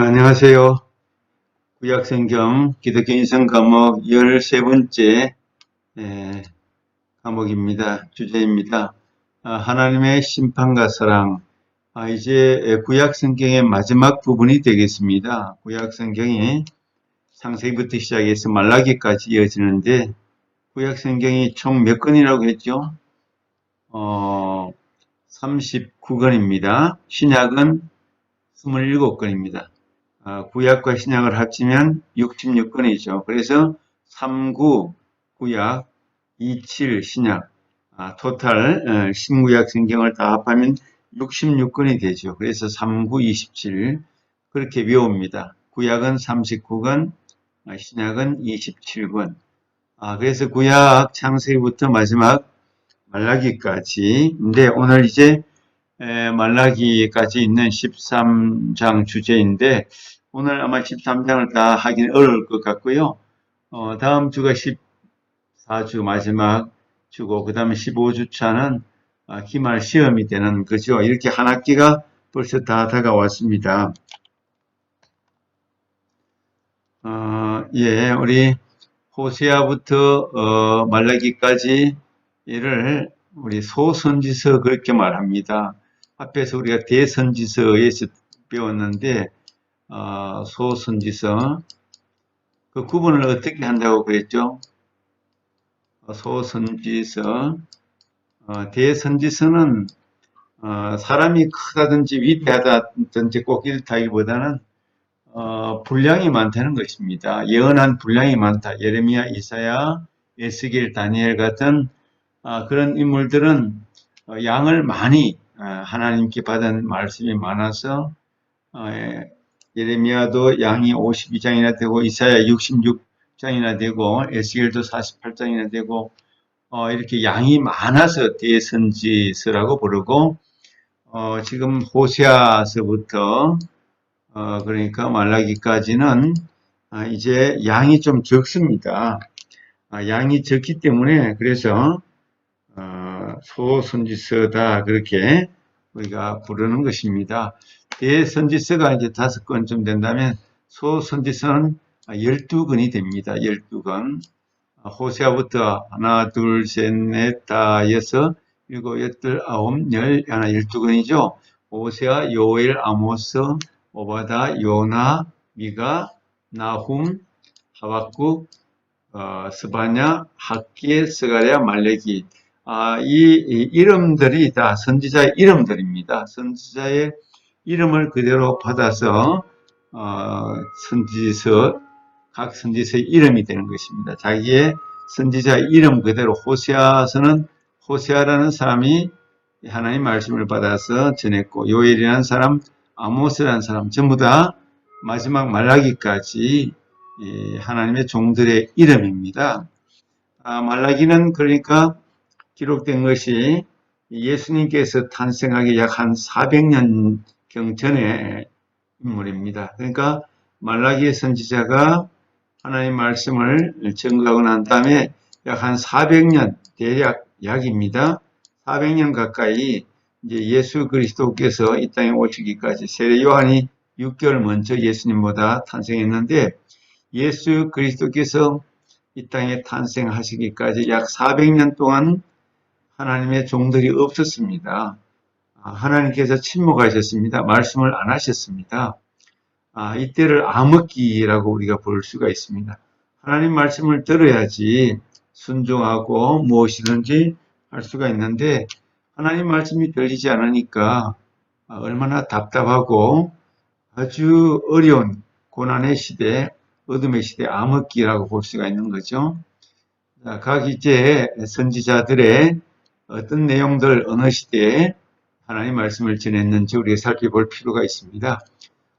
안녕하세요. 구약성경 기독교 인생 과목 13번째 과목입니다. 주제입니다. 하나님의 심판과 사랑. 이제 구약성경의 마지막 부분이 되겠습니다. 구약성경이 창세기부터 시작해서 말라기까지 이어지는데 구약성경이 총 몇 권이라고 했죠? 39권입니다. 신약은 27권입니다. 구약과 신약을 합치면 66권이죠. 그래서 39 구약, 27 신약, 토탈 신구약 성경을 다 합하면 66권이 되죠. 그래서 39, 27 그렇게 외웁니다. 구약은 39권, 신약은 27권. 그래서 구약 창세기부터 마지막 말라기까지인데 오늘 이제 말라기까지 있는 13장 주제인데 오늘 아마 13장을 다 하긴 어려울 것 같고요. 다음 주가 14주 마지막 주고 그 다음에 15주차는 기말 시험이 되는 거죠. 이렇게 한 학기가 벌써 다 다가왔습니다. 우리 호세아부터 말라기까지 이를 우리 소선지서 그렇게 말합니다. 앞에서 우리가 대선지서에서 배웠는데 소선지서 그 구분을 어떻게 한다고 그랬죠? 소선지서, 대선지서는 사람이 크다든지 위대하다든지 꼭 이렇다기보다는 분량이 많다는 것입니다. 예언한 분량이 많다. 예레미야, 이사야, 에스겔, 다니엘 같은 그런 인물들은 양을 많이 하나님께 받은 말씀이 많아서 예레미야도 양이 52장이나 되고 이사야 66장이나 되고 에스겔도 48장이나 되고 이렇게 양이 많아서 대선지서라고 부르고 지금 호세아서부터 그러니까 말라기까지는 이제 양이 좀 적습니다. 양이 적기 때문에 그래서 소선지서다 그렇게 우리가 부르는 것입니다. 대선지서가 이제 5권쯤 된다면 소선지서는 12권이 됩니다. 12권. 호세아부터 하나, 둘, 셋, 넷, 다, 여섯, 일곱, 여덟, 아홉, 열, 하나, 12권이죠. 호세아, 요엘, 아모스, 오바다, 요나, 미가, 나훔, 하박국, 스바냐, 학기, 스가랴, 말레기. 이 이름들이 다 선지자의 이름들입니다. 선지자의 이름을 그대로 받아서 각 선지서의 이름이 되는 것입니다. 자기의 선지자 이름 그대로 호세아서는 호세아라는 사람이 하나님 말씀을 받아서 전했고 요엘이라는 사람, 아모스라는 사람 전부 다 마지막 말라기까지 하나님의 종들의 이름입니다. 말라기는 그러니까 기록된 것이 예수님께서 탄생하기 약 한 400년경 전의 인물입니다. 그러니까 말라기의 선지자가 하나님 말씀을 증거하고 난 다음에 약 한 400년 대략 약입니다. 400년 가까이 이제 예수 그리스도께서 이 땅에 오시기까지 세례 요한이 6개월 먼저 예수님보다 탄생했는데 예수 그리스도께서 이 땅에 탄생하시기까지 약 400년 동안 하나님의 종들이 없었습니다. 하나님께서 침묵하셨습니다. 말씀을 안 하셨습니다. 이때를 암흑기라고 우리가 볼 수가 있습니다. 하나님 말씀을 들어야지 순종하고 무엇이든지 할 수가 있는데 하나님 말씀이 들리지 않으니까 얼마나 답답하고 아주 어려운 고난의 시대, 어둠의 시대, 암흑기라고 볼 수가 있는 거죠. 각 이제 선지자들의 어떤 내용들 어느 시대에 하나님 말씀을 전했는지 우리가 살펴볼 필요가 있습니다.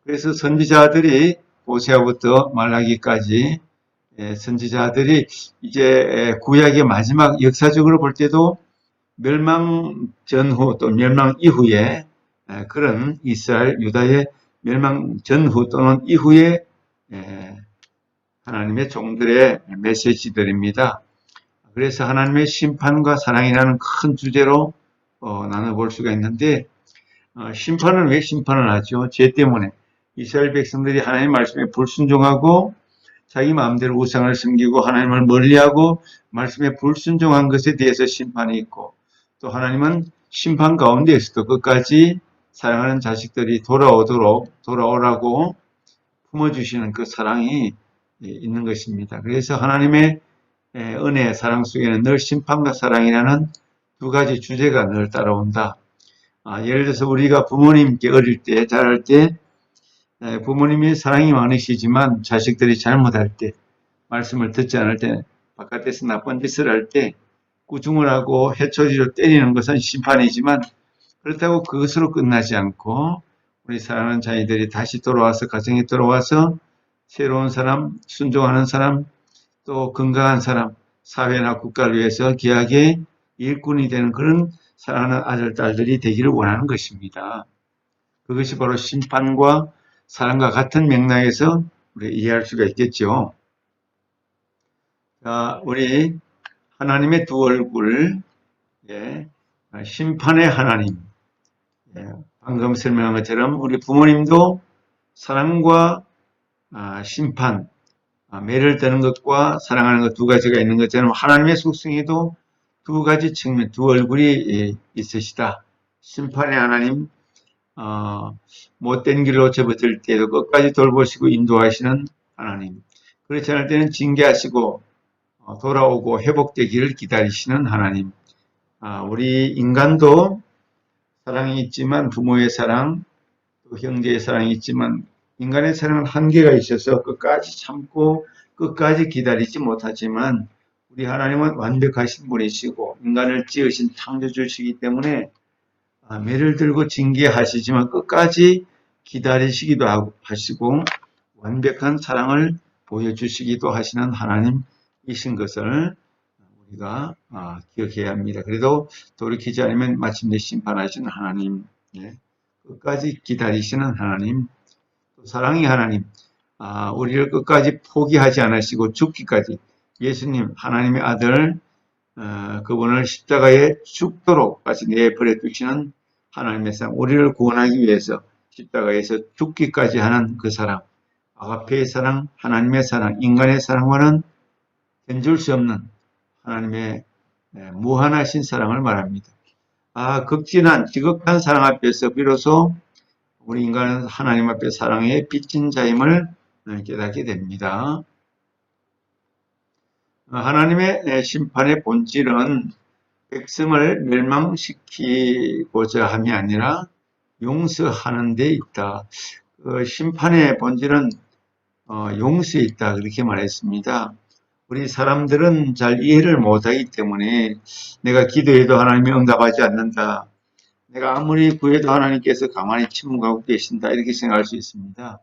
그래서 선지자들이 호세아부터 말라기까지 선지자들이 이제 구약의 마지막 역사적으로 볼 때도 멸망 전후 또 멸망 이후에 그런 이스라엘 유다의 멸망 전후 또는 이후에 하나님의 종들의 메시지들입니다. 그래서 하나님의 심판과 사랑이라는 큰 주제로 나눠볼 수가 있는데 심판은 왜 심판을 하죠? 죄 때문에. 이스라엘 백성들이 하나님 말씀에 불순종하고 자기 마음대로 우상을 섬기고 하나님을 멀리하고 말씀에 불순종한 것에 대해서 심판이 있고, 또 하나님은 심판 가운데에서도 끝까지 사랑하는 자식들이 돌아오라고 품어주시는 그 사랑이 있는 것입니다. 그래서 하나님의 은혜, 사랑 속에는 늘 심판과 사랑이라는 두 가지 주제가 늘 따라온다. 예를 들어서 우리가 부모님께 어릴 때, 자랄 때 부모님이 사랑이 많으시지만 자식들이 잘못할 때, 말씀을 듣지 않을 때, 바깥에서 나쁜 짓을 할 때 꾸중을 하고 해초리로 때리는 것은 심판이지만, 그렇다고 그것으로 끝나지 않고 우리 사랑하는 자녀들이 다시 돌아와서 가정에 들어와서 새로운 사람, 순종하는 사람, 또 건강한 사람, 사회나 국가를 위해서 귀하게 일꾼이 되는 그런 사랑하는 아들, 딸들이 되기를 원하는 것입니다. 그것이 바로 심판과 사랑과 같은 맥락에서 우리 이해할 수가 있겠죠. 자, 우리 하나님의 두 얼굴, 심판의 하나님. 방금 설명한 것처럼 우리 부모님도 사랑과 심판, 매를 드는 것과 사랑하는 것 두 가지가 있는 것처럼 하나님의 속성에도 두 가지 측면, 두 얼굴이 있으시다. 심판의 하나님, 못된 길로 접어들 때도 끝까지 돌보시고 인도하시는 하나님. 그렇지 않을 때는 징계하시고 돌아오고 회복되기를 기다리시는 하나님. 우리 인간도 사랑이 있지만 부모의 사랑, 또 형제의 사랑이 있지만 인간의 사랑은 한계가 있어서 끝까지 참고 끝까지 기다리지 못하지만 우리 하나님은 완벽하신 분이시고 인간을 지으신 창조주시기 때문에 매를 들고 징계하시지만 끝까지 기다리시기도 하시고 완벽한 사랑을 보여주시기도 하시는 하나님이신 것을 우리가 기억해야 합니다. 그래도 돌이키지 않으면 마침내 심판하시는 하나님, 끝까지 기다리시는 하나님, 사랑의 하나님, 우리를 끝까지 포기하지 않으시고 죽기까지 예수님 하나님의 아들 그분을 십자가에 죽도록까지 내버려 두시는 하나님의 사랑, 우리를 구원하기 위해서 십자가에서 죽기까지 하는 그 사랑, 아가페의 사랑, 하나님의 사랑, 인간의 사랑과는 견줄 수 없는 하나님의 무한하신 사랑을 말합니다. 극진한 지극한 사랑 앞에서 비로소 우리 인간은 하나님 앞에 사랑의 빚진 자임을 깨닫게 됩니다. 하나님의 심판의 본질은 백성을 멸망시키고자 함이 아니라 용서하는 데 있다. 심판의 본질은 용서에 있다. 그렇게 말했습니다. 우리 사람들은 잘 이해를 못하기 때문에 내가 기도해도 하나님이 응답하지 않는다. 내가 아무리 구해도 하나님께서 가만히 침묵하고 계신다. 이렇게 생각할 수 있습니다.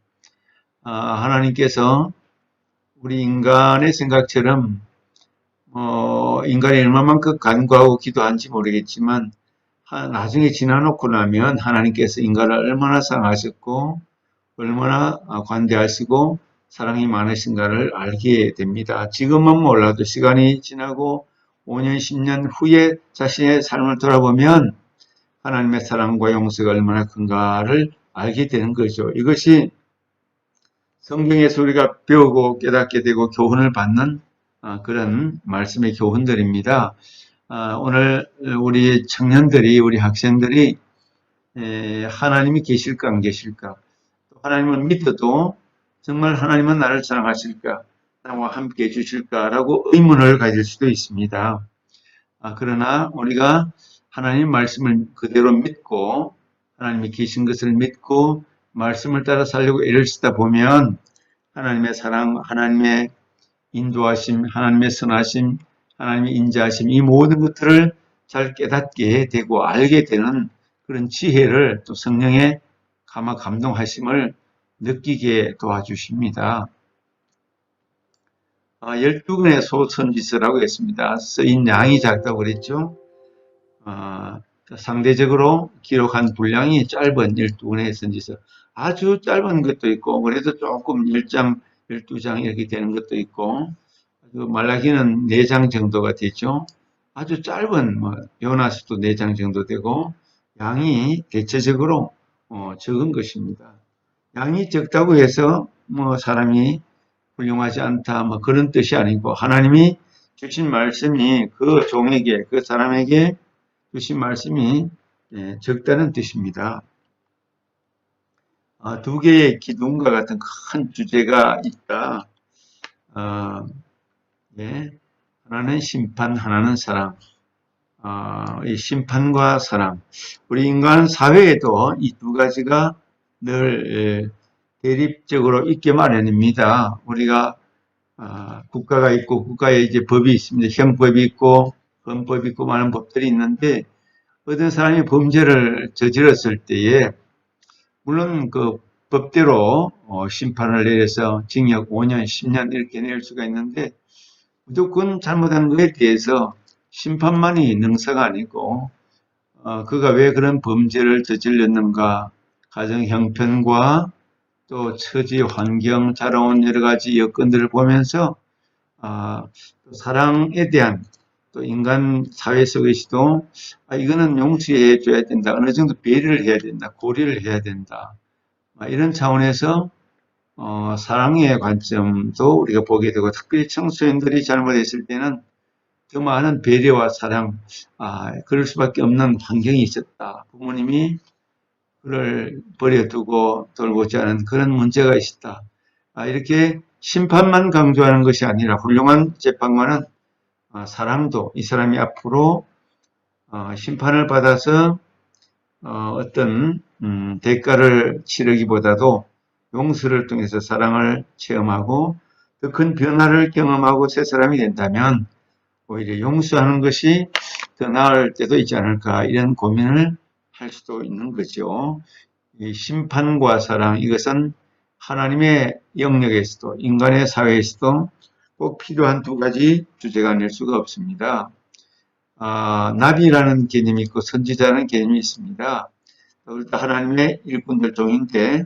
하나님께서 우리 인간의 생각처럼 인간이 얼마만큼 간구하고 기도한지 모르겠지만 나중에 지나놓고 나면 하나님께서 인간을 얼마나 사랑하셨고 얼마나 관대하시고 사랑이 많으신가를 알게 됩니다. 지금은 몰라도 시간이 지나고 5년, 10년 후에 자신의 삶을 돌아보면 하나님의 사랑과 용서가 얼마나 큰가를 알게 되는 거죠. 이것이 성경에서 우리가 배우고 깨닫게 되고 교훈을 받는 그런 말씀의 교훈들입니다. 오늘 우리 청년들이, 우리 학생들이 하나님이 계실까 안 계실까, 하나님을 믿어도 정말 하나님은 나를 사랑하실까, 나와 함께 해주실까라고 의문을 가질 수도 있습니다. 그러나 우리가 하나님 말씀을 그대로 믿고 하나님이 계신 것을 믿고 말씀을 따라 살려고 애를 쓰다 보면 하나님의 사랑, 하나님의 인도하심, 하나님의 선하심, 하나님의 인자하심, 이 모든 것들을 잘 깨닫게 되고 알게 되는 그런 지혜를 또 성령의 감동하심을 느끼게 도와주십니다. 12권의 소선지서라고 했습니다. 쓰인 양이 작다고 그랬죠. 상대적으로 기록한 분량이 짧은 12권의 선지서, 아주 짧은 것도 있고 그래도 조금 10장, 12장 이렇게 되는 것도 있고, 말라기는 4장 정도가 되죠. 아주 짧은 요나서도 4장 정도 되고 양이 대체적으로 적은 것입니다. 양이 적다고 해서 뭐 사람이 훌륭하지 않다 뭐 그런 뜻이 아니고 하나님이 주신 말씀이 그 종에게 그 사람에게 주신 말씀이 적다는 뜻입니다. 두 개의 기둥과 같은 큰 주제가 있다. 예. 하나는 심판, 하나는 사랑. 이 심판과 사랑. 우리 인간 사회에도 이 두 가지가 늘 대립적으로 있게 마련입니다. 우리가 국가가 있고 국가에 이제 법이 있습니다. 형법이 있고 헌법이 있고 많은 법들이 있는데 어떤 사람이 범죄를 저질렀을 때에 물론 그 법대로 심판을 내려서 징역 5년, 10년 이렇게 낼 수가 있는데 무조건 잘못한 것에 대해서 심판만이 능사가 아니고 그가 왜 그런 범죄를 저질렀는가 가정 형편과 또 처지 환경 자라온 여러 가지 여건들을 보면서 또 사랑에 대한 또 인간 사회 속에서도 이거는 용서해 줘야 된다. 어느 정도 배려를 해야 된다. 고려를 해야 된다. 이런 차원에서 사랑의 관점도 우리가 보게 되고 특별히 청소년들이 잘못했을 때는 더 많은 배려와 사랑, 그럴 수밖에 없는 환경이 있었다. 부모님이 그를 버려두고 돌보지 않은 그런 문제가 있었다. 이렇게 심판만 강조하는 것이 아니라 훌륭한 재판관은 사랑도 이 사람이 앞으로 심판을 받아서 어떤 대가를 치르기보다도 용서를 통해서 사랑을 체험하고 더 큰 변화를 경험하고 새 사람이 된다면 오히려 용서하는 것이 더 나을 때도 있지 않을까 이런 고민을 할 수도 있는 거죠. 이 심판과 사랑 이것은 하나님의 영역에서도 인간의 사회에서도 꼭 필요한 두 가지 주제가 아닐 수가 없습니다. 나비라는 개념이 있고 선지자라는 개념이 있습니다. 하나님의 일꾼들 중인데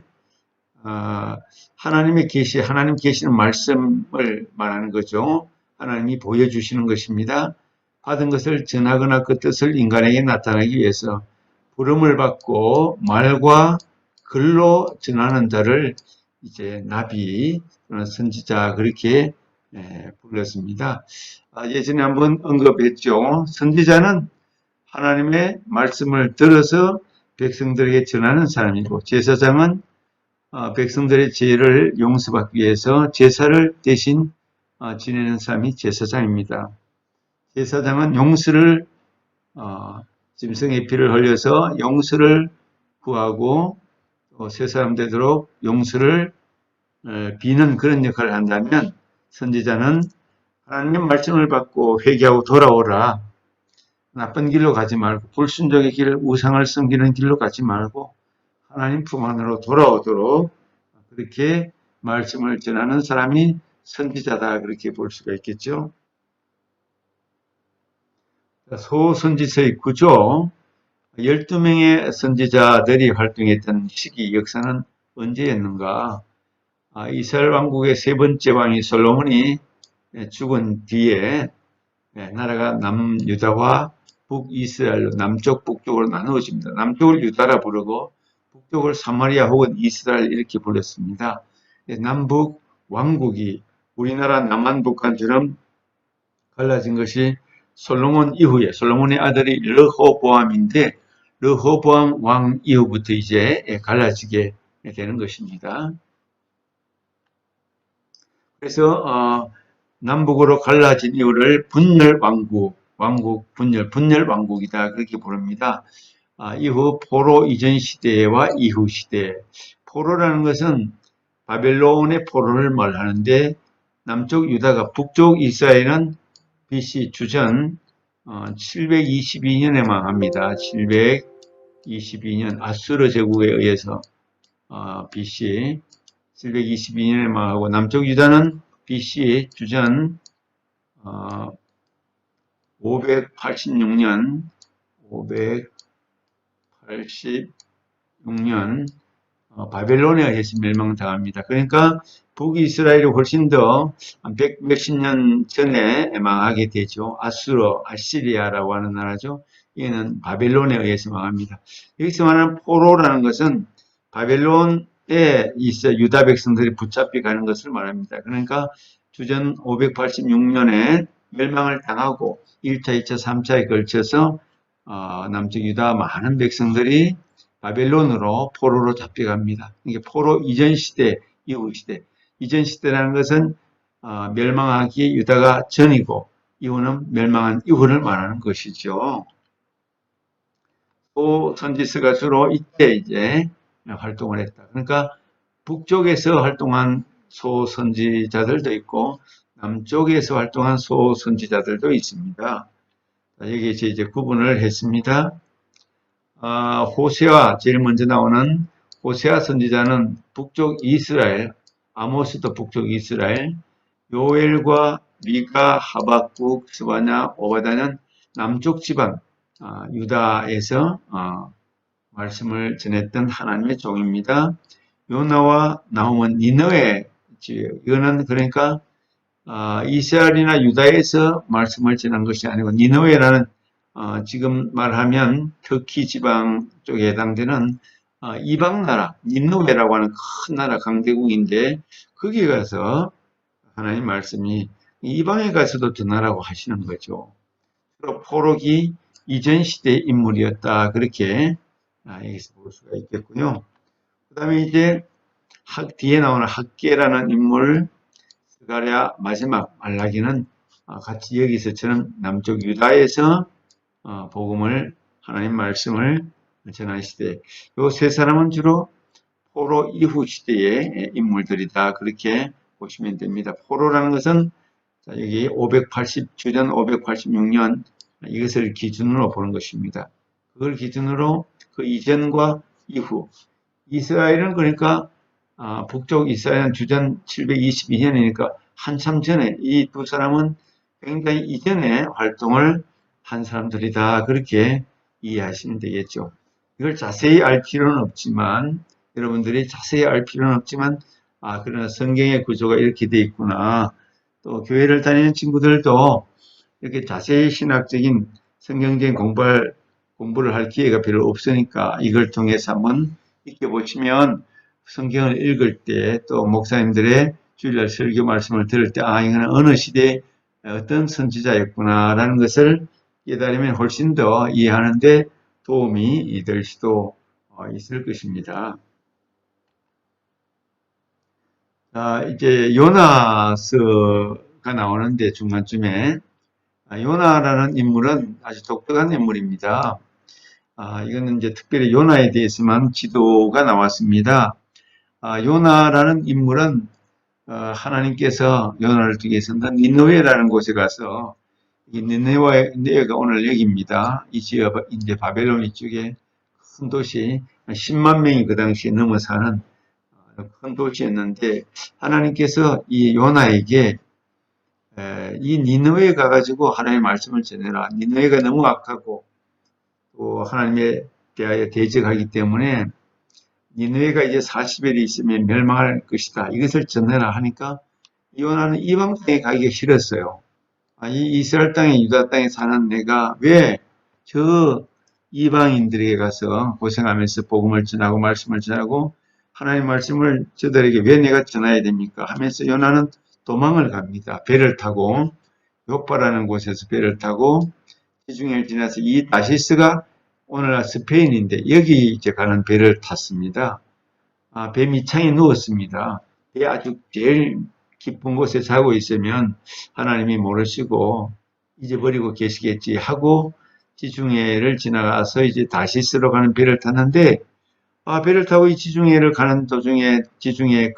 하나님의 계시, 하나님 계시는 말씀을 말하는 거죠. 하나님이 보여주시는 것입니다. 받은 것을 전하거나 그 뜻을 인간에게 나타내기 위해서 부름을 받고 말과 글로 전하는 자를 이제 나비, 선지자 그렇게 불렀습니다. 예전에 한번 언급했죠. 선지자는 하나님의 말씀을 들어서 백성들에게 전하는 사람이고 제사장은 백성들의 죄를 용서받기 위해서 제사를 대신 지내는 사람이 제사장입니다. 제사장은 용서를 짐승의 피를 흘려서 용서를 구하고 새 사람 되도록 용서를 비는 그런 역할을 한다면 선지자는 하나님의 말씀을 받고 회개하고 돌아오라. 나쁜 길로 가지 말고 불순종의 길을 우상을 섬기는 길로 가지 말고 하나님 품 안으로 돌아오도록 그렇게 말씀을 전하는 사람이 선지자다 그렇게 볼 수가 있겠죠. 소선지서의 구조 12명의 선지자들이 활동했던 시기 역사는 언제였는가? 이스라엘 왕국의 세 번째 왕이 솔로몬이 죽은 뒤에 나라가 남유다와 북이스라엘로 남쪽 북쪽으로 나누어집니다. 남쪽을 유다라 부르고 북쪽을 사마리아 혹은 이스라엘 이렇게 불렀습니다. 남북 왕국이 우리나라 남한북한처럼 갈라진 것이 솔로몬 이후에 솔로몬의 아들이 르호보암인데 르호보암 왕 이후부터 이제 갈라지게 되는 것입니다. 그래서 남북으로 갈라진 이유를 분열 왕국 분열 왕국이다 그렇게 부릅니다. 이후 포로 이전 시대와 이후 시대. 포로라는 것은 바벨론의 포로를 말하는데 남쪽 유다가 북쪽 이스라엘은 BC 주전 722년에 망합니다. 722년 아수르 제국에 의해서 BC 722년에 망하고 남쪽 유다는 BC 주전 586년 586년 바벨론에 의해서 멸망당합니다. 그러니까 북이스라엘이 훨씬 더 백 몇십 년 전에 망하게 되죠. 아시리아라고 하는 나라죠. 얘는 바벨론에 의해서 망합니다. 여기서 말하는 포로라는 것은 바벨론 있어 유다 백성들이 붙잡혀 가는 것을 말합니다. 그러니까 주전 586년에 멸망을 당하고 1차, 2차, 3차에 걸쳐서 남쪽 유다 많은 백성들이 바벨론으로 포로로 잡혀갑니다. 이게 포로 이전 시대, 이후 시대. 이전 시대라는 것은 멸망하기 유다가 전이고 이후는 멸망한 이후를 말하는 것이죠. 또 선지서가 주로 이때 이제 활동을 했다. 그러니까 북쪽에서 활동한 소선지자들도 있고 남쪽에서 활동한 소선지자들도 있습니다. 여기에서 이제 구분을 했습니다. 호세아 제일 먼저 나오는 호세아 선지자는 북쪽 이스라엘, 아모스도 북쪽 이스라엘, 요엘과 미가, 하박국, 스바냐, 오바다는 남쪽 지방 유다에서 말씀을 전했던 하나님의 종입니다. 요나와 나홈은 니느웨, 이거는 그러니까 이스라엘이나 유다에서 말씀을 전한 것이 아니고 니느웨라는 지금 말하면 터키 지방 쪽에 해당되는 이방 나라, 니느웨라고 하는 큰 나라 강대국인데 거기에 가서 하나님 말씀이 이방에 가서도 전하라고 하시는 거죠. 포로기 이전 시대의 인물이었다. 그렇게 여기서 볼 수가 있겠고요. 그 다음에 이제 뒤에 나오는 학계라는 인물, 스가랴 마지막 말라기는 같이 여기서처럼 남쪽 유다에서 복음을 하나님 말씀을 전한 시대. 이 세 사람은 주로 포로 이후 시대의 인물들이다. 그렇게 보시면 됩니다. 포로라는 것은 여기 주전 586년 이것을 기준으로 보는 것입니다. 그걸 기준으로 그 이전과 이후 이스라엘은 그러니까 북쪽 이스라엘은 주전 722년이니까 한참 전에 이 두 사람은 굉장히 이전에 활동을 한 사람들이다. 그렇게 이해하시면 되겠죠. 이걸 자세히 알 필요는 없지만 여러분들이 자세히 알 필요는 없지만 그러나 성경의 구조가 이렇게 돼 있구나. 또 교회를 다니는 친구들도 이렇게 자세히 신학적인 성경적인 공부를 할 기회가 별로 없으니까 이걸 통해서 한번 익혀보시면 성경을 읽을 때 또 목사님들의 주일날 설교 말씀을 들을 때 이거는 어느 시대에 어떤 선지자였구나라는 것을 깨달으면 훨씬 더 이해하는데 도움이 될 수도 있을 것입니다. 이제 요나서가 나오는데 중간쯤에 요나라는 인물은 아주 독특한 인물입니다. 이거는 이제 특별히 요나에 대해서만 지도가 나왔습니다. 요나라는 인물은 하나님께서 요나를 두기 위해서 니느웨라는 곳에 가서 이 니느웨가 오늘 여기입니다. 이 지역 이제 바벨론 이쪽에 큰 도시 10만 명이 그 당시에 넘어 사는 큰 도시였는데 하나님께서 이 요나에게 이 니느웨에 가가지고 하나님의 말씀을 전해라. 니느웨가 너무 악하고 또 하나님에 대하여 대적하기 때문에 니느웨가 이제 40일이 있으면 멸망할 것이다. 이것을 전해라 하니까 요나는 이방 땅에 가기가 싫었어요. 이 이스라엘 땅에 유다 땅에 사는 내가 왜 저 이방인들에게 가서 고생하면서 복음을 전하고 말씀을 전하고 하나님 말씀을 저들에게 왜 내가 전해야 됩니까? 하면서 요나는 도망을 갑니다. 배를 타고 요파라는 곳에서 배를 타고 지중해를 지나서 이 다시스가 오늘날 스페인인데 여기 이제 가는 배를 탔습니다. 배 밑창에 누웠습니다. 배 아주 제일 깊은 곳에 자고 있으면 하나님이 모르시고 잊어버리고 계시겠지 하고 지중해를 지나가서 이제 다시스로 가는 배를 탔는데 배를 타고 이 지중해를 가는 도중에 지중해에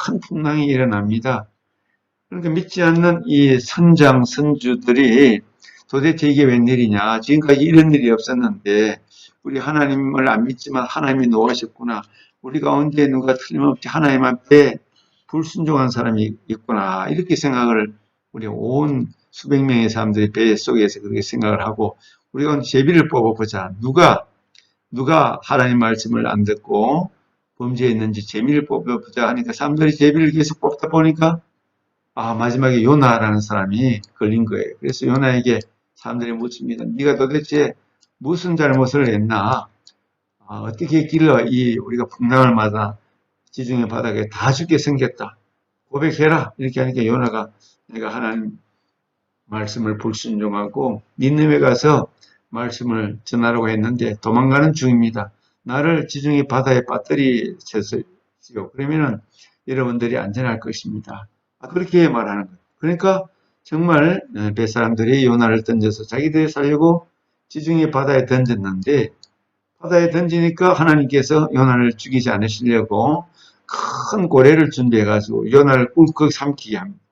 큰 풍랑이 일어납니다. 그러니까 믿지 않는 이 선주들이 도대체 이게 웬일이냐. 지금까지 이런 일이 없었는데 우리 하나님을 안 믿지만 하나님이 노하셨구나. 우리 가운데 누가 틀림없이 하나님 앞에 불순종한 사람이 있구나. 이렇게 생각을 우리 온 수백 명의 사람들이 배 속에서 그렇게 생각을 하고 우리가 제비를 뽑아보자. 누가 하나님 말씀을 안 듣고 범죄했는지 제비를 뽑아보자 하니까 사람들이 제비를 계속 뽑다 보니까 마지막에 요나라는 사람이 걸린 거예요. 그래서 요나에게 사람들이 묻습니다. 네가 도대체 무슨 잘못을 했나? 어떻게 했길래 우리가 풍랑을 맞아 지중해 바닥에 다 죽게 생겼다. 고백해라. 이렇게 하니까 요나가 내가 하나님 말씀을 불순종하고 니느웨 가서 말씀을 전하라고 했는데 도망가는 중입니다. 나를 지중해 바다에 빠뜨리셨어요. 그러면은 여러분들이 안전할 것입니다. 그렇게 말하는 거예요. 그러니까 정말 뱃사람들이 요나를 던져서 자기들이 살려고 지중해 바다에 던졌는데 바다에 던지니까 하나님께서 요나를 죽이지 않으시려고 큰 고래를 준비해가지고 요나를 꿀꺽 삼키게 합니다.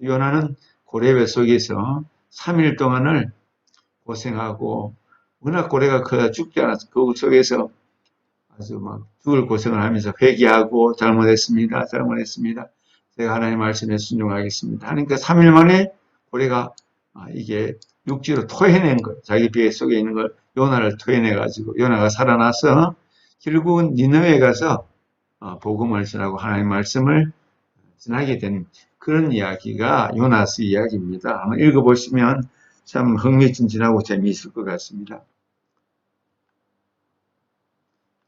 요나는 고래 속에서 3일 동안을 고생하고 워낙 고래가 커서 죽지 않았어. 그 속에서 아주 막 죽을 고생을 하면서 회개하고 잘못했습니다. 잘못했습니다. 제가 하나님 말씀에 순종하겠습니다. 하니까 3일 만에 고래가 이게 육지로 토해낸 거예요. 자기 배 속에 있는 걸 요나를 토해내가지고 요나가 살아나서 결국은 니느웨에 가서 복음을 전하고 하나님 말씀을 전하게 된 그런 이야기가 요나스 이야기입니다. 한번 읽어보시면 참 흥미진진하고 재미있을 것 같습니다.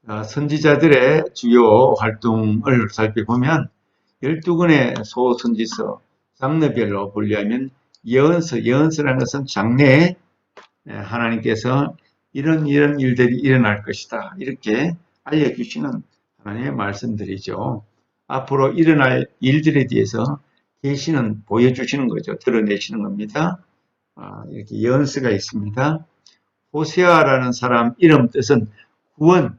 선지자들의 주요 활동을 살펴보면 12권의 소선지서 장르별로 분류하면 예언서라는 것은 장래에 하나님께서 이런 일들이 일어날 것이다. 이렇게 알려주시는 하나님의 말씀들이죠. 앞으로 일어날 일들에 대해서 계시는 보여주시는 거죠. 드러내시는 겁니다. 이렇게 예언서가 있습니다. 호세아라는 사람 이름 뜻은 구원,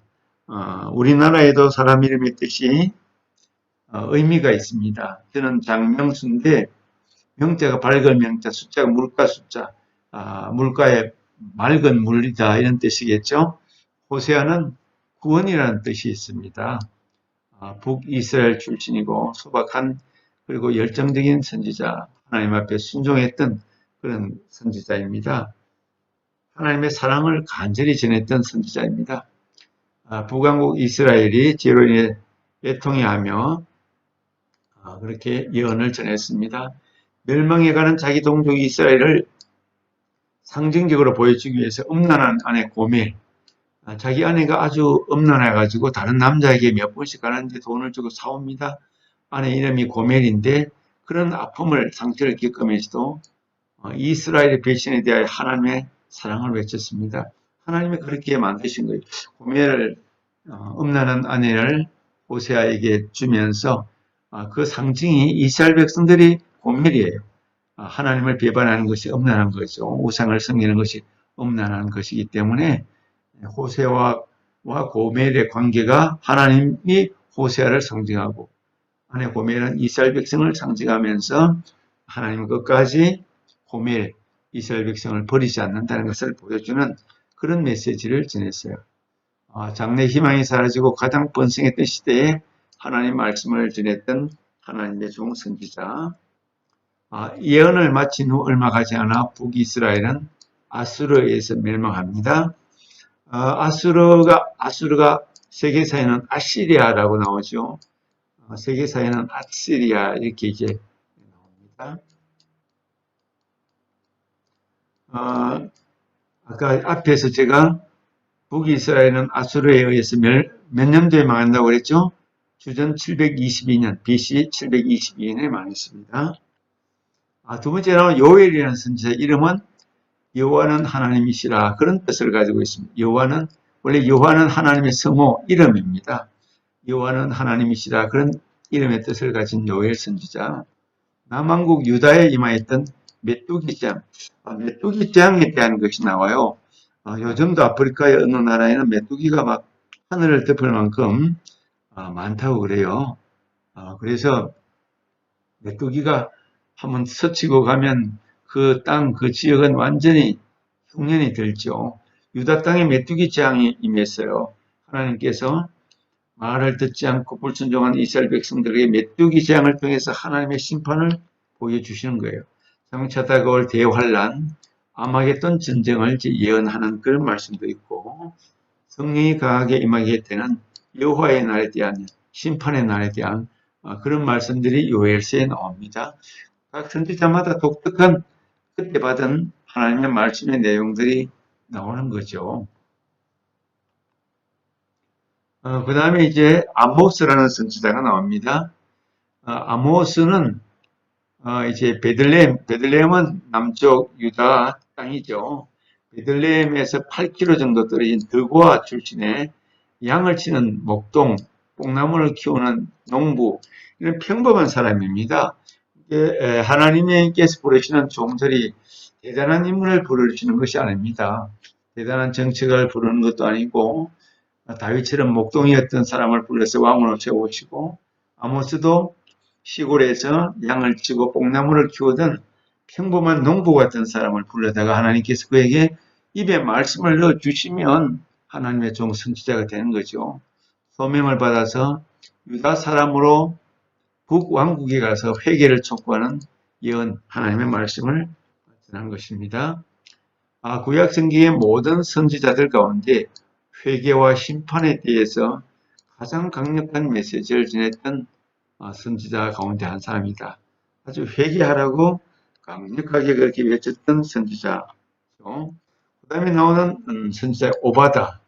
우리나라에도 사람 이름의 뜻이 의미가 있습니다. 저는 장명수인데 명자가 밝은 명자, 숫자가 물가 숫자, 물가의 맑은 물이다 이런 뜻이겠죠. 호세아는 구원이라는 뜻이 있습니다. 북이스라엘 출신이고 소박한 그리고 열정적인 선지자, 하나님 앞에 순종했던 그런 선지자입니다. 하나님의 사랑을 간절히 전했던 선지자입니다. 북왕국 이스라엘이 죄로 인해 애통해하며 그렇게 예언을 전했습니다. 멸망해가는 자기 동족 이스라엘을 상징적으로 보여주기 위해서 음란한 아내 고멜, 자기 아내가 아주 음란해가지고 다른 남자에게 몇 번씩 가는데 돈을 주고 사옵니다. 아내 이름이 고멜인데 그런 아픔을 상처를 겪으면서도 이스라엘의 배신에 대하여 하나님의 사랑을 외쳤습니다. 하나님이 그렇게 만드신 거예요. 고멜을 음란한 아내를 호세아에게 주면서 그 상징이 이스라엘 백성들이 고멜이에요. 하나님을 배반하는 것이 음란한 거죠. 우상을 섬기는 것이 음란한 것이기 때문에 호세아와 고멜의 관계가 하나님이 호세아를 상징하고 아내 고멜은 이스라엘 백성을 상징하면서 하나님은 끝까지 고멜, 이스라엘 백성을 버리지 않는다는 것을 보여주는 그런 메시지를 전했어요. 장래 희망이 사라지고 가장 번성했던 시대에 하나님 말씀을 전했던 하나님의 종 선지자. 예언을 마친 후 얼마 가지 않아 북이스라엘은 아수르에 의해서 멸망합니다. 아수르가 세계사에는 아시리아라고 나오죠. 세계사에는 아시리아 이렇게 이제 나옵니다. 아까 앞에서 제가 북이스라엘은 아수르에 의해서 몇 년도에 망한다고 그랬죠? 주전 722년, BC 722년에 망했습니다. 두 번째로 요엘이라는 선지자 이름은 여호와는 하나님이시라 그런 뜻을 가지고 있습니다. 원래 여호와는 하나님의 성호 이름입니다. 여호와는 하나님이시라 그런 이름의 뜻을 가진 요엘 선지자. 남왕국 유다에 임하였던 메뚜기장, 메뚜기장에 대한 것이 나와요. 요즘도 아프리카의 어느 나라에는 메뚜기가 막 하늘을 덮을 만큼 많다고 그래요. 그래서 메뚜기가 한번 스치고 가면 그 땅, 그 지역은 완전히 흉년이 들죠. 유다 땅에 메뚜기 재앙이 임했어요. 하나님께서 말을 듣지 않고 불순종한 이스라엘 백성들에게 메뚜기 재앙을 통해서 하나님의 심판을 보여주시는 거예요. 장차 다가올 대환란, 아마겟돈 전쟁을 예언하는 그런 말씀도 있고 성령이 강하게 임하게 되는 여호와의 날에 대한 심판의 날에 대한 그런 말씀들이 요엘서에 나옵니다. 각 선지자마다 독특한 그때 받은 하나님의 말씀의 내용들이 나오는 거죠. 그 다음에 이제 아모스라는 선지자가 나옵니다. 아모스는 이제 베들레헴은 남쪽 유다 땅이죠. 베들레헴에서 8km 정도 떨어진 드고아 출신의 양을 치는 목동, 뽕나무를 키우는 농부, 이런 평범한 사람입니다. 하나님께서 부르시는 종들이 대단한 인물을 부르시는 것이 아닙니다. 대단한 정책을 부르는 것도 아니고 다윗처럼 목동이었던 사람을 불러서 왕으로 세우시고, 아모스도 시골에서 양을 치고 뽕나무를 키우던 평범한 농부 같은 사람을 불러다가 하나님께서 그에게 입에 말씀을 넣어주시면 하나님의 종 선지자가 되는 거죠. 소명을 받아서 유다 사람으로 북왕국에 가서 회개를 촉구하는 예언, 하나님의 말씀을 전한 것입니다. 구약 성경의 모든 선지자들 가운데 회개와 심판에 대해서 가장 강력한 메시지를 전했던 선지자 가운데 한 사람이다. 아주 회개하라고 강력하게 그렇게 외쳤던 선지자죠. 그 다음에 나오는 선지자 오바다,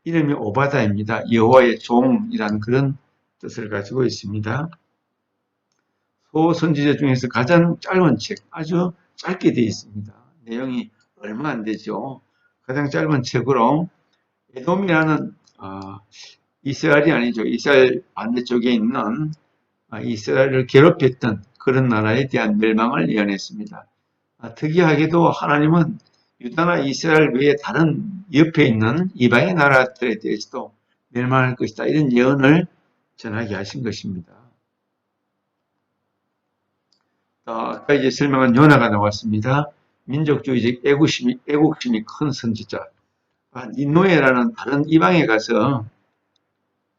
이름이 오바다입니다. 여호와의 종이라는 그런 뜻을 가지고 있습니다. 소선지자 중에서 가장 짧은 책, 아주 짧게 되어 있습니다. 내용이 얼마 안 되죠. 가장 짧은 책으로 에돔이라는 이스라엘이 아니죠. 이스라엘 반대쪽에 있는 이스라엘을 괴롭혔던 그런 나라에 대한 멸망을 예언했습니다. 특이하게도 하나님은 유다나 이스라엘 외에 다른 옆에 있는 이방의 나라들에 대해서도 멸망할 것이다, 이런 예언을 전하게 하신 것입니다. 아까 이제 설명한 요나가 나왔습니다. 민족주의적 애국심이 큰 선지자. 니노에라는 다른 이방에 가서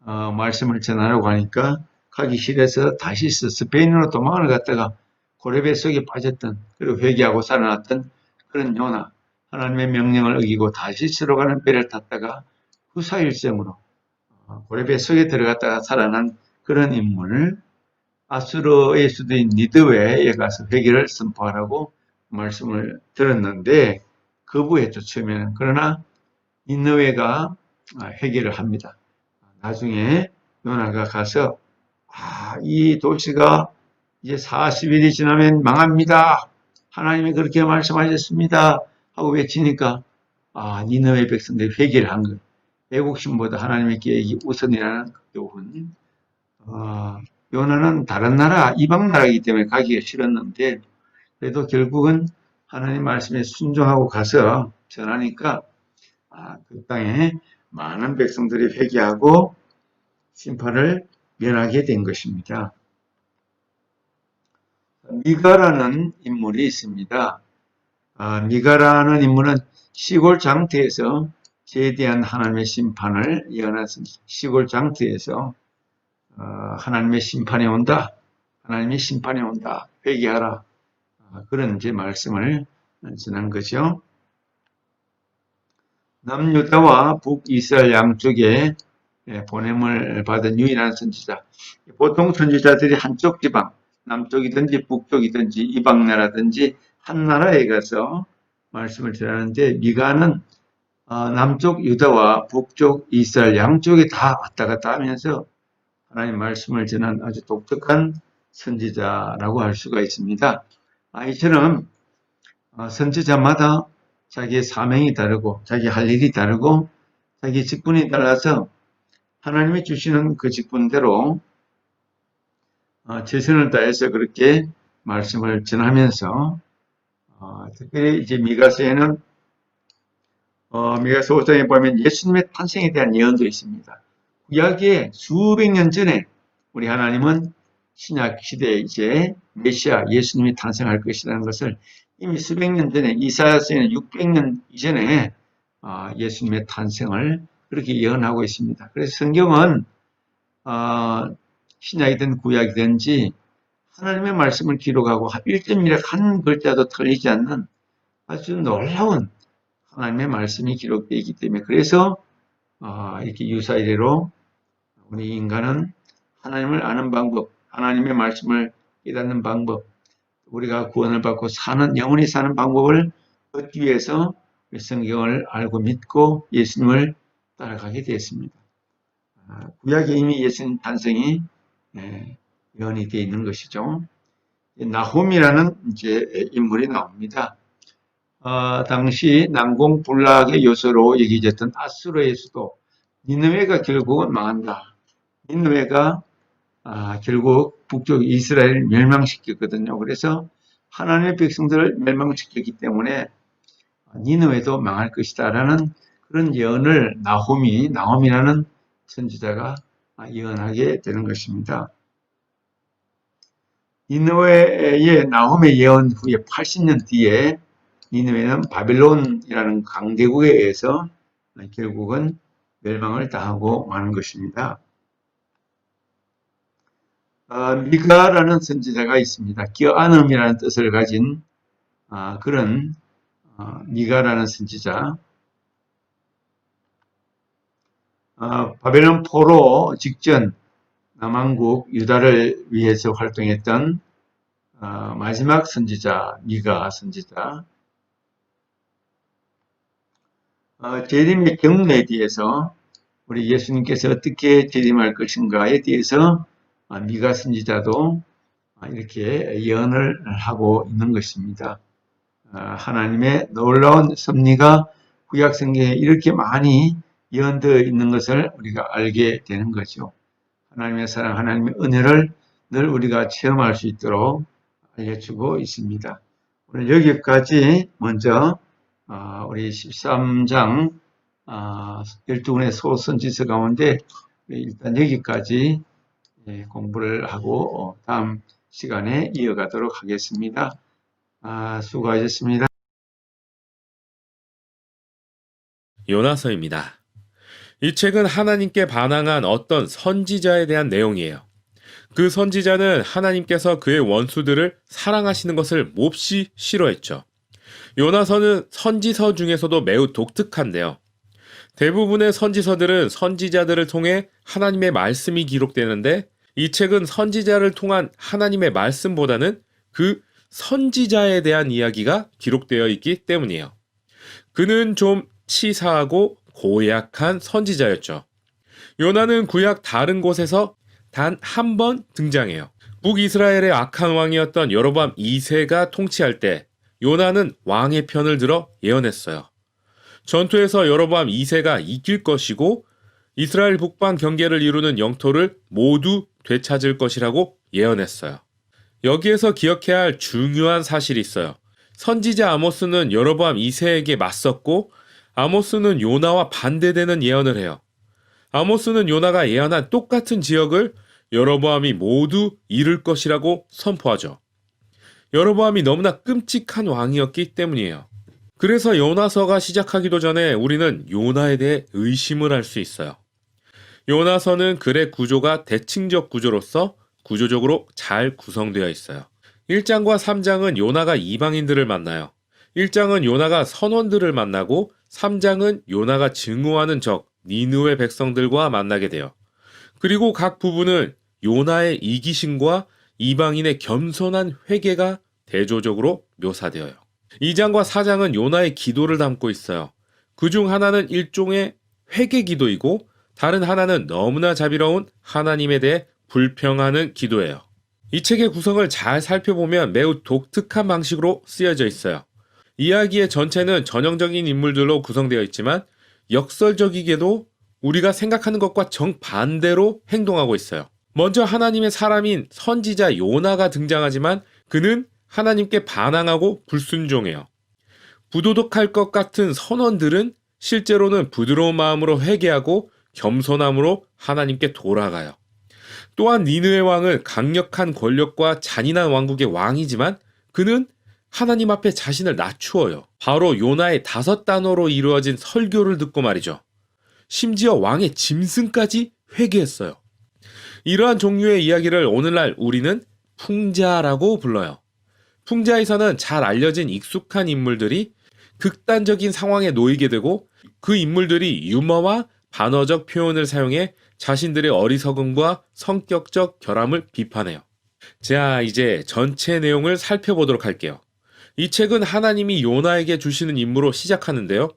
말씀을 전하려고 하니까 가기 싫어서 다시스 스페인으로 도망을 갔다가 고레배 속에 빠졌던, 그리고 회개하고 살아났던 그런 요나, 하나님의 명령을 어기고 다시스로 가는 배를 탔다가 후사일생으로 고레배 속에 들어갔다가 살아난 그런 인물, 아수르의 수도인 니드웨에 가서 회개를 선포하라고 말씀을 들었는데 거부했죠, 처음에는. 그러나 니느웨가 회개를 합니다. 나중에 요나가 가서 이 도시가 이제 40일이 지나면 망합니다, 하나님이 그렇게 말씀하셨습니다 하고 외치니까 니느웨 백성들이 회개를 한 거예요. 애국심보다 하나님의 계획이 우선이라는 교훈. 요나는 다른 나라, 이방 나라이기 때문에 가기가 싫었는데 그래도 결국은 하나님 말씀에 순종하고 가서 전하니까 그 땅에 많은 백성들이 회개하고 심판을 면하게 된 것입니다. 미가라는 인물이 있습니다. 미가라는 인물은 시골 장터에서 죄에 대한 하나님의 심판을 예언했습니다. 시골 장터에서 하나님의 심판이 온다, 하나님의 심판이 온다, 회개하라, 그런 이제 말씀을 전한 거죠. 남유다와 북이스라엘 양쪽에 보냄을 받은 유일한 선지자. 보통 선지자들이 한쪽 지방, 남쪽이든지 북쪽이든지 이방나라든지 한 나라에 가서 말씀을 전하는데, 미가는 남쪽 유다와 북쪽 이스라엘 양쪽에 다 왔다 갔다 하면서 하나님 말씀을 전한 아주 독특한 선지자라고 할 수가 있습니다. 이처럼 선지자마다 자기의 사명이 다르고 자기 할 일이 다르고 자기 직분이 달라서 하나님이 주시는 그 직분대로 최선을 다해서 그렇게 말씀을 전하면서 특별히 이제 미가서에는 미가서 5장에 보면 예수님의 탄생에 대한 예언도 있습니다. 구약에 수백 년 전에 우리 하나님은 신약 시대에 이제 메시아 예수님이 탄생할 것이라는 것을 이미 수백 년 전에, 이사야서에는 600년 이전에 예수님의 탄생을 그렇게 예언하고 있습니다. 그래서 성경은 신약이든 구약이든지 하나님의 말씀을 기록하고 1.1획 한 글자도 틀리지 않는 아주 놀라운 하나님의 말씀이 기록되어 있기 때문에, 그래서 이렇게 유사이래로 우리 인간은 하나님을 아는 방법, 하나님의 말씀을 깨닫는 방법, 우리가 구원을 받고 영원히 사는 방법을 얻기 위해서 성경을 알고 믿고 예수님을 따라가게 되었습니다. 구약에 이미 예수님 탄생이 예언이 되어 있는 것이죠. 나홈이라는 이제 인물이 나옵니다. 당시 난공불락의 요소로 여겨졌던 아수르의 수도 니느웨가 결국은 망한다. 니느웨가 결국 북쪽 이스라엘을 멸망시켰거든요. 그래서 하나님의 백성들을 멸망시켰기 때문에 니느웨도 망할 것이다라는 그런 예언을 나홈이라는 선지자가 예언하게 되는 것입니다. 니느웨의 나홈의 예언 후에 80년 뒤에 니느웨는 바벨론이라는 강대국에 의해서 결국은 멸망을 당하고 마는 것입니다. 미가라는 선지자가 있습니다. 껴안음이라는 뜻을 가진 그런 미가라는 선지자. 바벨론 포로 직전 남왕국 유다를 위해서 활동했던 마지막 선지자 미가 선지자. 재림의 경로에 대해서 우리 예수님께서 어떻게 재림할 것인가에 대해서 미가 선지자도 이렇게 예언을 하고 있는 것입니다. 하나님의 놀라운 섭리가 구약 성경에 이렇게 많이 예언되어 있는 것을 우리가 알게 되는 거죠. 하나님의 사랑, 하나님의 은혜를 늘 우리가 체험할 수 있도록 알려주고 있습니다. 오늘 여기까지 먼저 우리 13장 12권의 소선지서 가운데 일단 여기까지 공부를 하고 다음 시간에 이어가도록 하겠습니다. 수고하셨습니다. 요나서입니다. 이 책은 하나님께 반항한 어떤 선지자에 대한 내용이에요. 그 선지자는 하나님께서 그의 원수들을 사랑하시는 것을 몹시 싫어했죠. 요나서는 선지서 중에서도 매우 독특한데요. 대부분의 선지서들은 선지자들을 통해 하나님의 말씀이 기록되는데 이 책은 선지자를 통한 하나님의 말씀보다는 그 선지자에 대한 이야기가 기록되어 있기 때문이에요. 그는 좀 치사하고 고약한 선지자였죠. 요나는 구약 다른 곳에서 단 한 번 등장해요. 북이스라엘의 악한 왕이었던 여로보암 2세가 통치할 때 요나는 왕의 편을 들어 예언했어요. 전투에서 여로보암 2세가 이길 것이고 이스라엘 북방 경계를 이루는 영토를 모두 되찾을 것이라고 예언했어요. 여기에서 기억해야 할 중요한 사실이 있어요. 선지자 아모스는 여로보암 2세에게 맞섰고 아모스는 요나와 반대되는 예언을 해요. 아모스는 요나가 예언한 똑같은 지역을 여로보암이 모두 이룰 것이라고 선포하죠. 여로보암이 너무나 끔찍한 왕이었기 때문이에요. 그래서 요나서가 시작하기도 전에 우리는 요나에 대해 의심을 할 수 있어요. 요나서는 글의 구조가 대칭적 구조로서 구조적으로 잘 구성되어 있어요. 1장과 3장은 요나가 이방인들을 만나요. 1장은 요나가 선원들을 만나고 3장은 요나가 증오하는 적 니느웨 백성들과 만나게 돼요. 그리고 각 부분은 요나의 이기심과 이방인의 겸손한 회개가 대조적으로 묘사되어요. 2장과 4장은 요나의 기도를 담고 있어요. 그중 하나는 일종의 회개 기도이고 다른 하나는 너무나 자비로운 하나님에 대해 불평하는 기도예요. 이 책의 구성을 잘 살펴보면 매우 독특한 방식으로 쓰여져 있어요. 이야기의 전체는 전형적인 인물들로 구성되어 있지만 역설적이게도 우리가 생각하는 것과 정반대로 행동하고 있어요. 먼저 하나님의 사람인 선지자 요나가 등장하지만 그는 하나님께 반항하고 불순종해요. 부도덕할 것 같은 선원들은 실제로는 부드러운 마음으로 회개하고 겸손함으로 하나님께 돌아가요. 또한 니느웨 왕은 강력한 권력과 잔인한 왕국의 왕이지만 그는 하나님 앞에 자신을 낮추어요. 바로 요나의 5단어로 이루어진 설교를 듣고 말이죠. 심지어 왕의 짐승까지 회개했어요. 이러한 종류의 이야기를 오늘날 우리는 풍자라고 불러요. 풍자에서는 잘 알려진 익숙한 인물들이 극단적인 상황에 놓이게 되고 그 인물들이 유머와 반어적 표현을 사용해 자신들의 어리석음과 성격적 결함을 비판해요. 자, 이제 전체 내용을 살펴보도록 할게요. 이 책은 하나님이 요나에게 주시는 임무로 시작하는데요.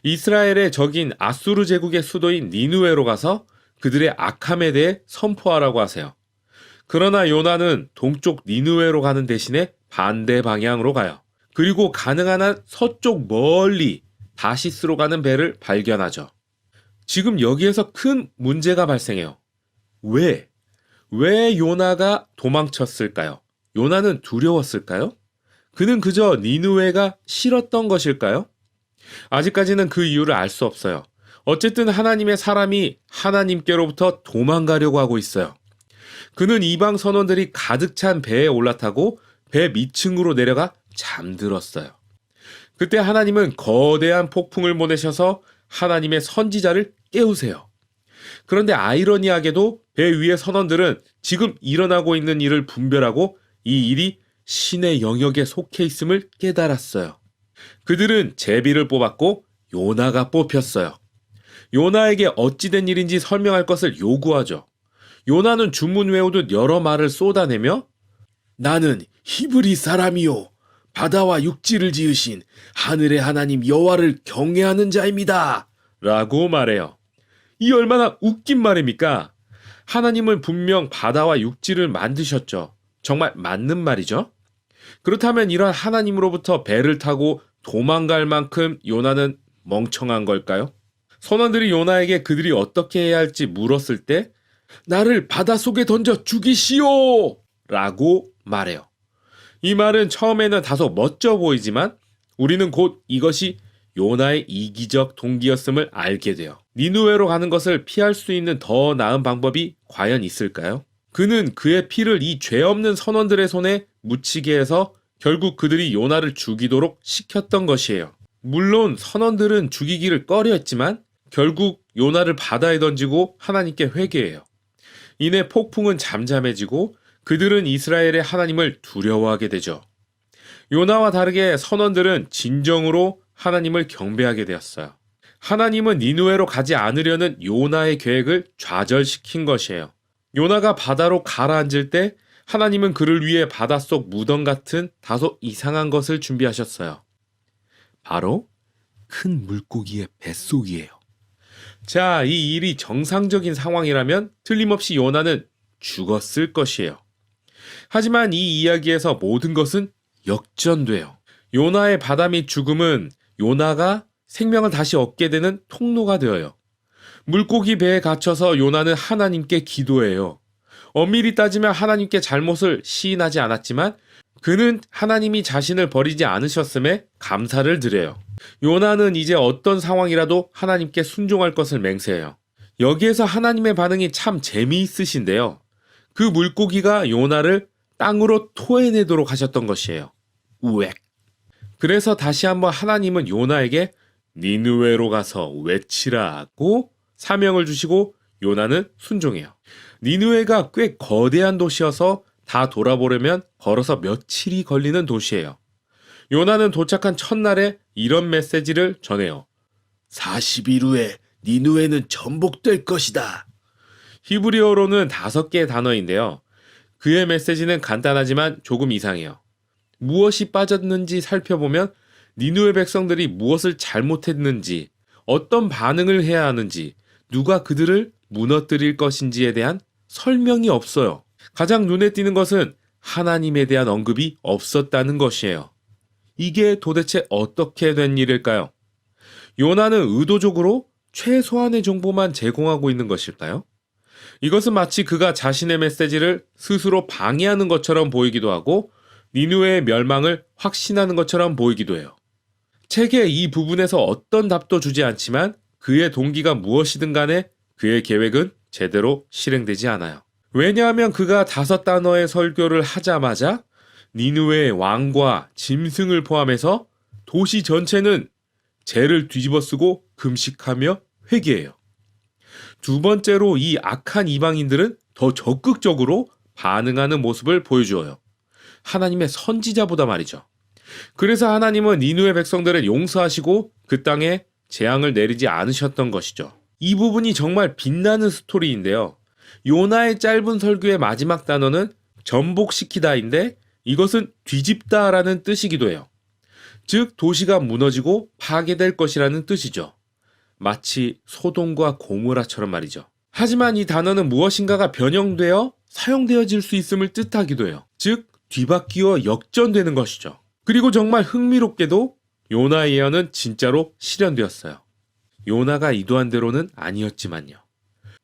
이스라엘의 적인 아수르 제국의 수도인 니느웨로 가서 그들의 악함에 대해 선포하라고 하세요. 그러나 요나는 동쪽 니느웨로 가는 대신에 반대 방향으로 가요. 그리고 가능한 한 서쪽 멀리 다시스로 가는 배를 발견하죠. 지금 여기에서 큰 문제가 발생해요. 왜? 왜 요나가 도망쳤을까요? 요나는 두려웠을까요? 그는 그저 니느웨가 싫었던 것일까요? 아직까지는 그 이유를 알 수 없어요. 어쨌든 하나님의 사람이 하나님께로부터 도망가려고 하고 있어요. 그는 이방 선원들이 가득 찬 배에 올라타고 배 밑층으로 내려가 잠들었어요. 그때 하나님은 거대한 폭풍을 보내셔서 하나님의 선지자를 깨우세요. 그런데 아이러니하게도 배 위의 선원들은 지금 일어나고 있는 일을 분별하고 이 일이 신의 영역에 속해 있음을 깨달았어요. 그들은 제비를 뽑았고 요나가 뽑혔어요. 요나에게 어찌된 일인지 설명할 것을 요구하죠. 요나는 주문 외우듯 여러 말을 쏟아내며 나는 히브리 사람이요 바다와 육지를 지으신 하늘의 하나님 여호와를 경외하는 자입니다. 라고 말해요. 이 얼마나 웃긴 말입니까? 하나님은 분명 바다와 육지를 만드셨죠. 정말 맞는 말이죠. 그렇다면 이런 하나님으로부터 배를 타고 도망갈 만큼 요나는 멍청한 걸까요? 선원들이 요나에게 그들이 어떻게 해야 할지 물었을 때 나를 바닷속에 던져 죽이시오! 라고 말해요. 이 말은 처음에는 다소 멋져 보이지만 우리는 곧 이것이 요나의 이기적 동기였음을 알게 돼요. 니느웨로 가는 것을 피할 수 있는 더 나은 방법이 과연 있을까요? 그는 그의 피를 이 죄 없는 선원들의 손에 묻히게 해서 결국 그들이 요나를 죽이도록 시켰던 것이에요. 물론 선원들은 죽이기를 꺼려했지만 결국 요나를 바다에 던지고 하나님께 회개해요. 이내 폭풍은 잠잠해지고 그들은 이스라엘의 하나님을 두려워하게 되죠. 요나와 다르게 선원들은 진정으로 하나님을 경배하게 되었어요. 하나님은 니느웨로 가지 않으려는 요나의 계획을 좌절시킨 것이에요. 요나가 바다로 가라앉을 때 하나님은 그를 위해 바닷속 무덤 같은 다소 이상한 것을 준비하셨어요. 바로 큰 물고기의 뱃속이에요. 자, 이 일이 정상적인 상황이라면 틀림없이 요나는 죽었을 것이에요. 하지만 이 이야기에서 모든 것은 역전돼요. 요나의 바다 및 죽음은 요나가 생명을 다시 얻게 되는 통로가 되어요. 물고기 배에 갇혀서 요나는 하나님께 기도해요. 엄밀히 따지면 하나님께 잘못을 시인하지 않았지만 그는 하나님이 자신을 버리지 않으셨음에 감사를 드려요. 요나는 이제 어떤 상황이라도 하나님께 순종할 것을 맹세해요. 여기에서 하나님의 반응이 참 재미있으신데요. 그 물고기가 요나를 땅으로 토해내도록 하셨던 것이에요. 우엑. 그래서 다시 한번 하나님은 요나에게 니느웨로 가서 외치라고 사명을 주시고 요나는 순종해요. 니느웨가 꽤 거대한 도시여서 다 돌아보려면 걸어서 며칠이 걸리는 도시예요. 요나는 도착한 첫날에 이런 메시지를 전해요. 40일 후에 니느웨는 전복될 것이다. 히브리어로는 5개의 단어인데요. 그의 메시지는 간단하지만 조금 이상해요. 무엇이 빠졌는지 살펴보면 니느웨 백성들이 무엇을 잘못했는지, 어떤 반응을 해야 하는지, 누가 그들을 무너뜨릴 것인지에 대한 설명이 없어요. 가장 눈에 띄는 것은 하나님에 대한 언급이 없었다는 것이에요. 이게 도대체 어떻게 된 일일까요? 요나는 의도적으로 최소한의 정보만 제공하고 있는 것일까요? 이것은 마치 그가 자신의 메시지를 스스로 방해하는 것처럼 보이기도 하고 니느웨의 멸망을 확신하는 것처럼 보이기도 해요. 책의 이 부분에서 어떤 답도 주지 않지만 그의 동기가 무엇이든 간에 그의 계획은 제대로 실행되지 않아요. 왜냐하면 그가 5단어의 설교를 하자마자 니느웨의 왕과 짐승을 포함해서 도시 전체는 죄를 뒤집어쓰고 금식하며 회개해요. 두 번째로 이 악한 이방인들은 더 적극적으로 반응하는 모습을 보여주어요. 하나님의 선지자보다 말이죠. 그래서 하나님은 니느웨 백성들을 용서하시고 그 땅에 재앙을 내리지 않으셨던 것이죠. 이 부분이 정말 빛나는 스토리인데요. 요나의 짧은 설교의 마지막 단어는 전복시키다인데 이것은 뒤집다라는 뜻이기도 해요. 즉 도시가 무너지고 파괴될 것이라는 뜻이죠. 마치 소돔과 고모라처럼 말이죠. 하지만 이 단어는 무엇인가가 변형되어 사용되어질 수 있음을 뜻하기도 해요. 즉, 뒤바뀌어 역전되는 것이죠. 그리고 정말 흥미롭게도 요나의 예언은 진짜로 실현되었어요. 요나가 이도한 대로는 아니었지만요.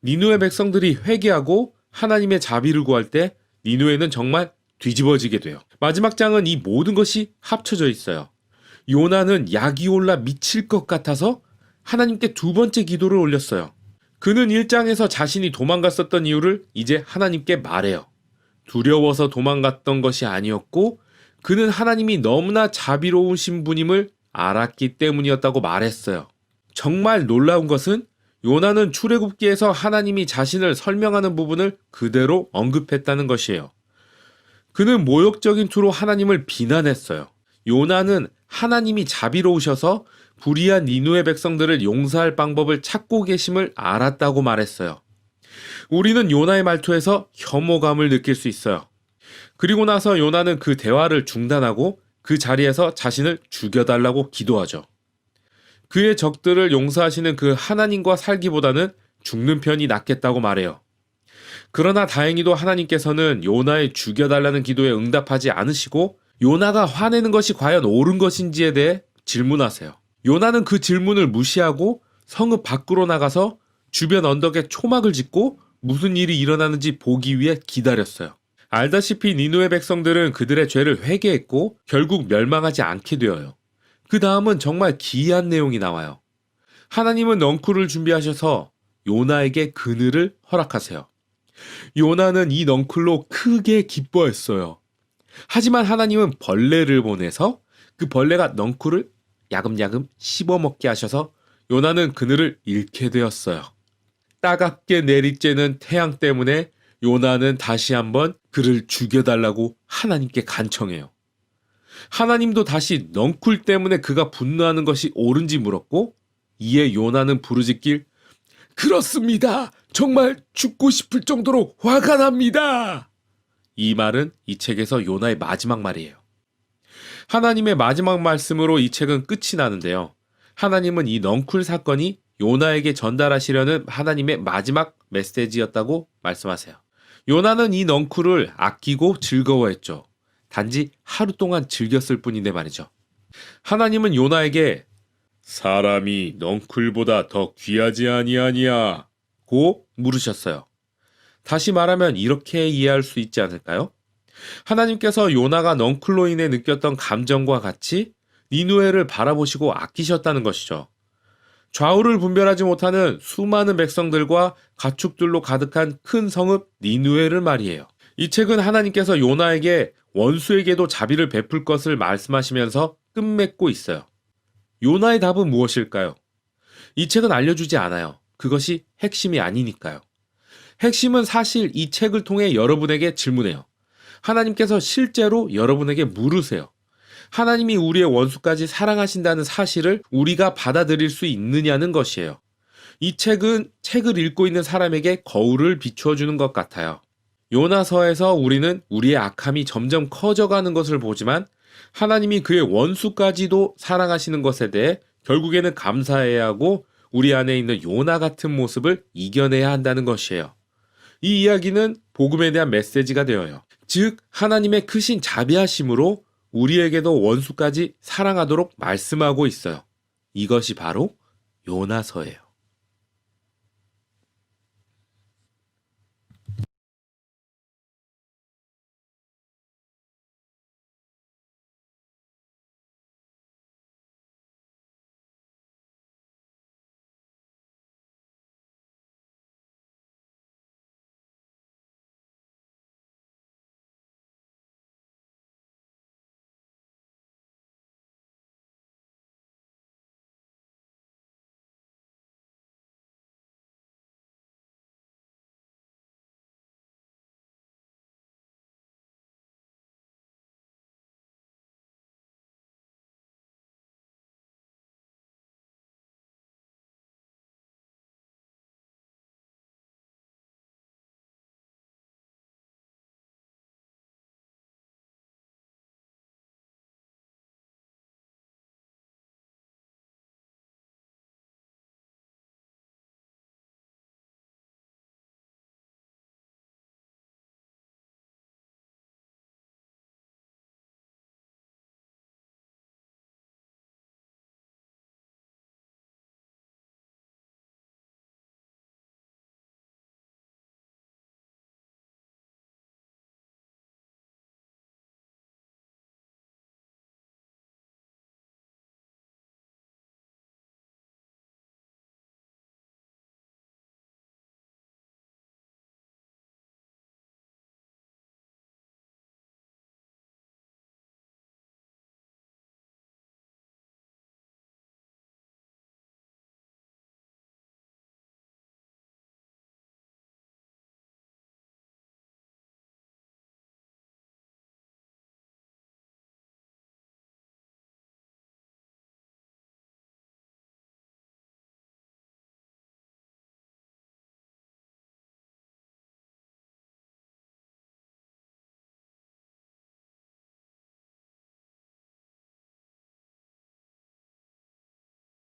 니누의 백성들이 회개하고 하나님의 자비를 구할 때 니누에는 정말 뒤집어지게 돼요. 마지막 장은 이 모든 것이 합쳐져 있어요. 요나는 약이 올라 미칠 것 같아서 하나님께 두 번째 기도를 올렸어요. 그는 1장에서 자신이 도망갔었던 이유를 이제 하나님께 말해요. 두려워서 도망갔던 것이 아니었고 그는 하나님이 너무나 자비로우신 분임을 알았기 때문이었다고 말했어요. 정말 놀라운 것은 요나는 출애굽기에서 하나님이 자신을 설명하는 부분을 그대로 언급했다는 것이에요. 그는 모욕적인 투로 하나님을 비난했어요. 요나는 하나님이 자비로우셔서 불의한 니누의 백성들을 용서할 방법을 찾고 계심을 알았다고 말했어요. 우리는 요나의 말투에서 혐오감을 느낄 수 있어요. 그리고 나서 요나는 그 대화를 중단하고 그 자리에서 자신을 죽여달라고 기도하죠. 그의 적들을 용서하시는 그 하나님과 살기보다는 죽는 편이 낫겠다고 말해요. 그러나 다행히도 하나님께서는 요나의 죽여달라는 기도에 응답하지 않으시고 요나가 화내는 것이 과연 옳은 것인지에 대해 질문하세요. 요나는 그 질문을 무시하고 성읍 밖으로 나가서 주변 언덕에 초막을 짓고 무슨 일이 일어나는지 보기 위해 기다렸어요. 알다시피 니누의 백성들은 그들의 죄를 회개했고 결국 멸망하지 않게 되어요. 그 다음은 정말 기이한 내용이 나와요. 하나님은 넝쿨을 준비하셔서 요나에게 그늘을 허락하세요. 요나는 이 넝쿨로 크게 기뻐했어요. 하지만 하나님은 벌레를 보내서 그 벌레가 넝쿨을 야금야금 씹어먹게 하셔서 요나는 그늘을 잃게 되었어요. 따갑게 내리쬐는 태양 때문에 요나는 다시 한번 그를 죽여달라고 하나님께 간청해요. 하나님도 다시 넝쿨 때문에 그가 분노하는 것이 옳은지 물었고 이에 요나는 부르짖길 그렇습니다. 정말 죽고 싶을 정도로 화가 납니다. 이 말은 이 책에서 요나의 마지막 말이에요. 하나님의 마지막 말씀으로 이 책은 끝이 나는데요. 하나님은 이 넝쿨 사건이 요나에게 전달하시려는 하나님의 마지막 메시지였다고 말씀하세요. 요나는 이 넝쿨을 아끼고 즐거워했죠. 단지 하루 동안 즐겼을 뿐인데 말이죠. 하나님은 요나에게 사람이 넝쿨보다 더 귀하지 아니하니야 고 물으셨어요. 다시 말하면 이렇게 이해할 수 있지 않을까요? 하나님께서 요나가 넝쿨로 인해 느꼈던 감정과 같이 니누에를 바라보시고 아끼셨다는 것이죠. 좌우를 분별하지 못하는 수많은 백성들과 가축들로 가득한 큰 성읍 니누에를 말이에요. 이 책은 하나님께서 요나에게 원수에게도 자비를 베풀 것을 말씀하시면서 끝맺고 있어요. 요나의 답은 무엇일까요? 이 책은 알려주지 않아요. 그것이 핵심이 아니니까요. 핵심은 사실 이 책을 통해 여러분에게 질문해요. 하나님께서 실제로 여러분에게 물으세요. 하나님이 우리의 원수까지 사랑하신다는 사실을 우리가 받아들일 수 있느냐는 것이에요. 이 책은 책을 읽고 있는 사람에게 거울을 비추어주는 것 같아요. 요나서에서 우리는 우리의 악함이 점점 커져가는 것을 보지만 하나님이 그의 원수까지도 사랑하시는 것에 대해 결국에는 감사해야 하고 우리 안에 있는 요나 같은 모습을 이겨내야 한다는 것이에요. 이 이야기는 복음에 대한 메시지가 되어요. 즉 하나님의 크신 자비하심으로 우리에게도 원수까지 사랑하도록 말씀하고 있어요. 이것이 바로 요나서예요.